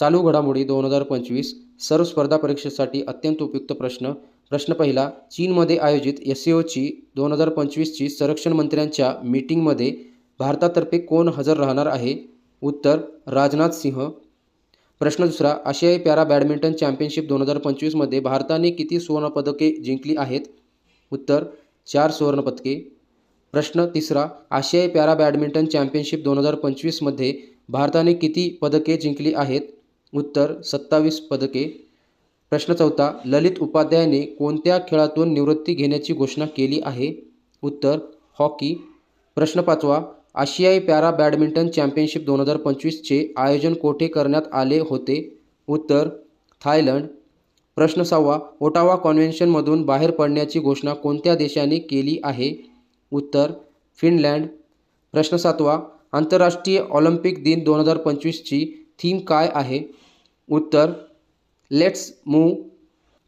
चालू घडामोडी 2025 सर्व स्पर्धा परीक्षेसाठी अत्यंत उपयुक्त प्रश्न. प्रश्न पहिला, चीनमध्ये आयोजित SCOची 2025ची संरक्षण मंत्र्यांच्या मीटिंगमध्ये भारतातर्फे कोण हजर राहणार आहे? उत्तर, राजनाथ सिंह. प्रश्न दुसरा, आशियाई पॅरा बॅडमिंटन चॅम्पियनशिप 2025मध्ये भारताने किती सुवर्णपदके जिंकली आहेत? उत्तर, 4 सुवर्णपदके. प्रश्न तिसरा, आशियाई पॅरा बॅडमिंटन चॅम्पियनशिप 2025मध्ये भारताने किती पदके जिंकली आहेत? उत्तर, 27 पदके. प्रश्न चौथा, ललित उपाध्यायने कोणत्या खेळातून निवृत्ती घेण्याची घोषणा केली आहे? उत्तर, हॉकी. प्रश्न पाचवा, आशियाई पॅरा बॅडमिंटन चॅम्पियनशिप 2025चे आयोजन कोठे करण्यात आले होते? उत्तर, थायलंड. प्रश्न सहावा, ओटावा कॉन्व्हेन्शनमधून बाहेर पडण्याची घोषणा कोणत्या देशाने केली आहे? उत्तर, फिनलँड. प्रश्न सातवा, आंतरराष्ट्रीय ऑलिम्पिक दिन 2025ची थीम काय आहे? उत्तर, लेट्स मूव्ह.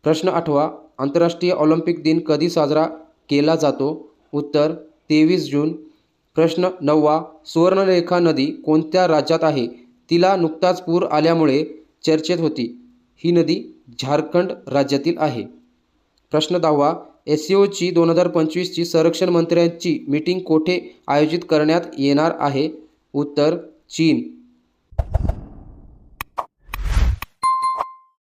प्रश्न आठवा, आंतरराष्ट्रीय ऑलिम्पिक दिन कधी साजरा केला जातो? उत्तर, 23 जून. प्रश्न नववा, सुवर्णरेखा नदी कोणत्या राज्यात आहे? तिला नुकताच पूर आल्यामुळे चर्चेत होती. ही नदी झारखंड राज्यातील आहे. प्रश्न दहावा, SCOची 2025ची संरक्षण मंत्र्यांची मीटिंग कोठे आयोजित करण्यात येणार आहे? उत्तर, चीन.